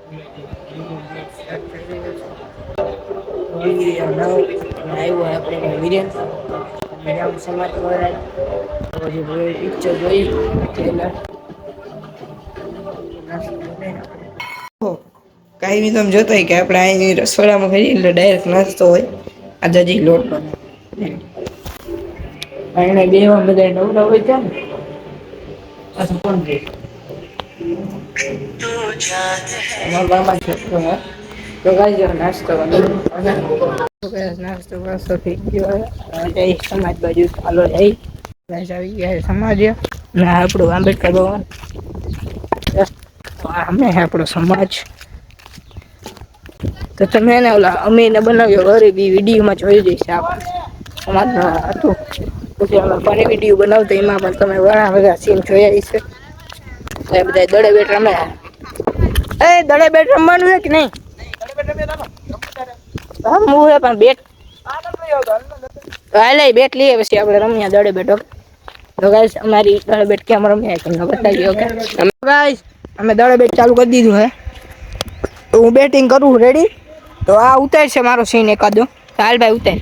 કઈ બી તમે જોતા હોય કે આપડે અહી રસોડામાં ખરી એટલે ડાયરેક્ટ નાસ્તો હોય. આ જજી લોટ એને બેવા બધા નવરા હોય છે ને તો નાસ્તો નાસ્તો વાસ્તો થઈ ગયો સમાજ બાજુ ચાલો જાય સમાજ ના આપડું આંબેડકર ભગવાન અમે આપણો સમાજ તો તમે એને ઓલા અમીને બનાવ્યો ગરીબી વિડીયોમાં જોઈ જઈશે આપ હતું પછી ફની વિડીયો બનાવતો એમાં પણ તમે ઘણા બધા સીન જોયા છે. એ બધા દડે બેટ રમે એ દડે બેટ રમવાનું છે કે નઈ હું હ પણ બેટ હ બેટ લઈએ પછી આપડે રમ્યા દડે બેઠો અમારી બેટ કેમ રમ્યા તમને બતાવી અમે દડે બેટ ચાલુ કરી દીધું હે હું બેટિંગ કરું રેડી તો આ ઉતાર છે મારો સીન એકાદો હાલ ભાઈ ઉતાર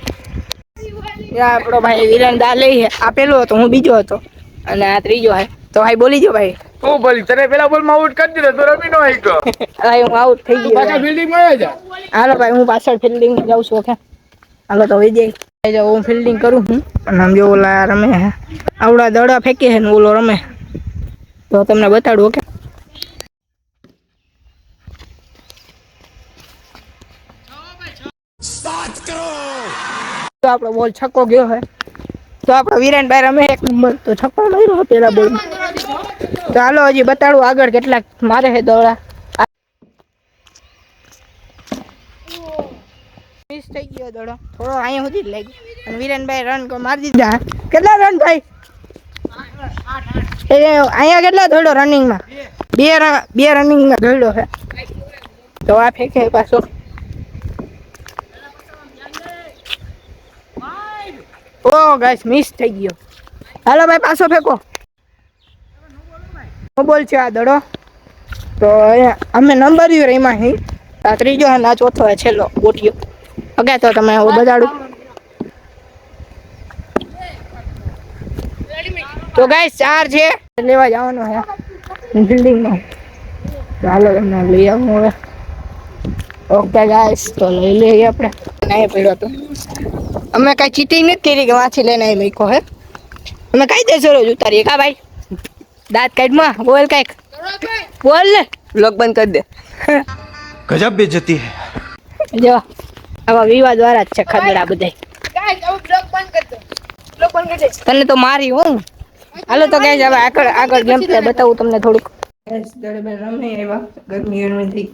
આપડો ભાઈ વિરન દા લઈ આપેલો હતો હું બીજો હતો અને આ ત્રીજો હે તો ભાઈ બોલી જો ભાઈ હું બોલી તને પેલા બોલ માં આઉટ કરી દીધો તો રમી નો હું આઉટ થઈ ગયો પાછા ફિલ્ડિંગ માં જા હાલો ભાઈ હું પાછળ ફિલ્ડિંગ માં જાઉં છું ઓકે હાલો તો હોય હું ફિલ્ડિંગ કરું હું અને આમ જો ઓલા રમે આવડા દડા ફેંકે છે ને ઓલો રમે તો તમને બતાડું ઓકે તો આપણો બોલ છક્કો ગયો હે તો આપડો વિરાનભાઈ રમે એક નંબર તો છક્કો માર્યો પેલા બોલ તો હાલો હજી બતાડું આગળ કેટલાક મારે હે દોડા મિસ થઈ ગયો દડો થોડો અહીંયા સુધી જ લાગ્યો અને વિરેનભાઈ રન મારી દીધા કેટલા રન ભાઈ અહીંયા કેટલા દોડ્યો રનિંગમાં બે રનિંગમાં દોડ્યો છે તો આ ફેંકે પાછો ઓ ગાઈસ મિસ થઈ ગયો હાલો ભાઈ પાછો ફેંકો બોલ છે આ દડો તો અમે નંબર એમાં આ ત્રીજો આ ચોથો છેલ્લો ગોટીયો ઓકે તો તમે હું બતાડું તો ગાઈસ 4 છે લેવા જવાનો હે બિલ્ડિંગમાં ચાલો તમને લઈ આવું હવે ઓકે ગાઈસ તો લઈ લઈએ આપણે નહીં પડ્યો તો અમે કઈ ચીટિંગ નથી કરી કે વાંચી લઈને આવી મૂકો હે અમે કઈ દેશો રોજ ઉતારીએ કા ભાઈ દાંત કાઢમાં બોલ કઈક બોલ ને બ્લોગ બંધ કરી દે ગજબ બેइज्जती है જો આવા વિવાદ વાળા જ છે ખદડા બધાય તને તો મારી હું હાલો તો ગાઈસ હવે આગળ ગેમ પ્લે બતાવું તમને થોડુંક ગાઈસ દડે રમે એવા ગરમી નથી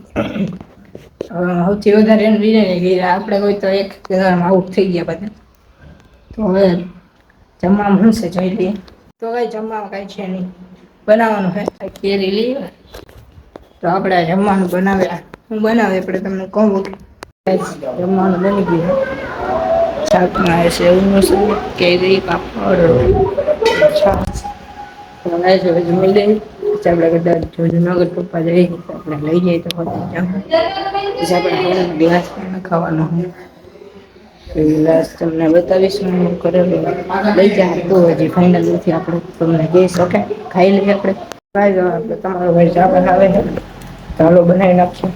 સૌથી વધારે એમ લઈને ગયા આપણે કોઈ તો એક આઉટ થઈ ગયા બધા તો હવે જમવામાં શું છે જોઈ લઈએ તો કઈ જમવામાં કઈ છે નહીં બનાવવાનું છે કેરી લઈએ તો આપણે જમવાનું બનાવ્યા હું બનાવે આપણે તમને કહું જમવાનું બની ગયું શાકમાં સેવનું છે કેરી પાપડ છાશ જમી લઈએ આપણે કદાચ જુનાગઢ પપ્પા જઈએ આપણે લઈ જઈએ તો પછી આપણે ગ્લાસ પણ ખાવાનો ગ્લાસ તમને બતાવીશ હું કરેલું લઈ જાય તો હજી ફાઇનલ નથી આપણે તમને કહીશ ઓકે ખાઈ લઈએ આપણે આપણે તમારો ભાઈ ચા બનાવે છે ચાલો બનાવી નાખશું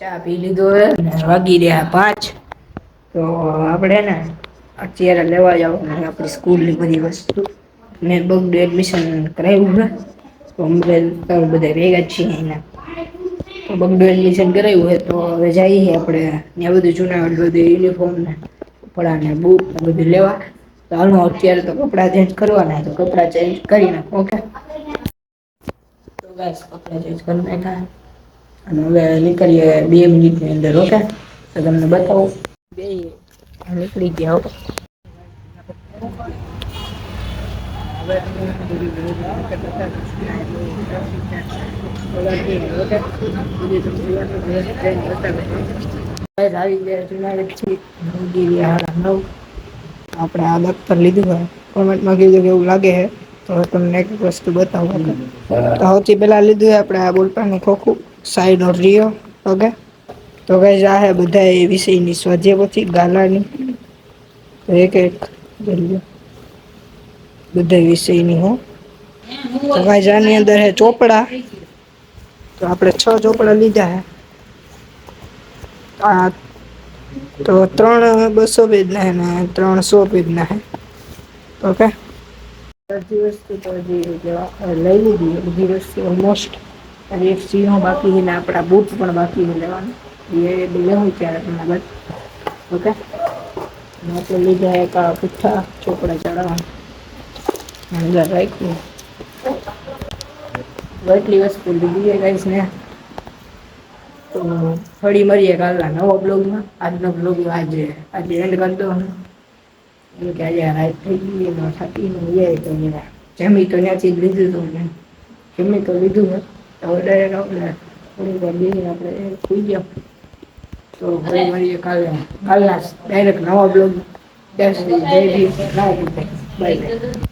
ચા પી લીધો હે વાગી રહ્યા 5 તો આપણે ને અત્યારે લેવા જવાનું આપણી સ્કૂલની બધી વસ્તુ મેં બગડું એડમિશન કરાવ્યું છે તો અમે બધા ભેગા છીએ એના તો બગડું એડમિશન કરાવ્યું હોય તો હવે જઈએ આપણે ત્યાં બધું જુનાગઢ બધું યુનિફોર્મ ને કપડા ને બુક ને બધું લેવા તો હાલમાં અત્યારે તો કપડાં ચેન્જ કરવાના તો કપડાં ચેન્જ કરી નાખો ઓકે તો ગાઈસ કપડાં ચેન્જ કરી નાખ્યા અને હવે નીકળીએ 2 મિનિટની અંદર ઓકે તો તમને બતાવું. બે નીકળી ગયા હો. આપણે આ દફતર લીધું હોય કોમેન્ટમાં કીધું કે એવું લાગે છે. તો તમને એક વસ્તુ બતાવું. તો સૌથી પેલા લીધું આપણે આ બોલપેનનું ખોખું સાઈડ રિયો. ઓકે તો ગાઈસ આ હે બધા એ વિષયની સ્વાધ્યાય પોથી ગાલાની. એક એક બધા વિષયની હો. તો ગાઈસ આની અંદર હે ચોપડા. તો આપણે 6 ચોપડા લીધા હે. આ તો 3 200 પેજના હે ને 3 100 પેજના હે. ઓકે. બધી વસ્તુ તો હજી લઈ લીધી બધી વસ્તુ ઓલમોસ્ટ. અને એક સિંહો બાકી છે ને આપણા બુટ પણ બાકી છે લેવાનું. એ લેવું ત્યારે તમને બસ. ઓકે. આપણે લીધા એક આ પુઠ્ઠા ચોપડા ચડાવવાના. અંદર રાખ્યું. એટલી વસ્તુ લીધી છે ગાઈસ ને. તો ફરી મળીએ કાલના નવા બ્લોગમાં. આજનો બ્લોગ આજે એન્ડ કરી દો. કે આજે રાત થઈ ગઈ ને થાકી તો જમી તો ત્યાંથી જ લીધું હતું ને. જમી તો લીધું હે. હવે ડાયરેક્ટ આપણે થોડીક વાર બેસીને આપણે સૂઈ ગયા. તો ફરી મળીએ કાલના ડાયરેક્ટ નવા બ્લોગમાં. ત્યાં સુધી જય ભીમ. Bye bye.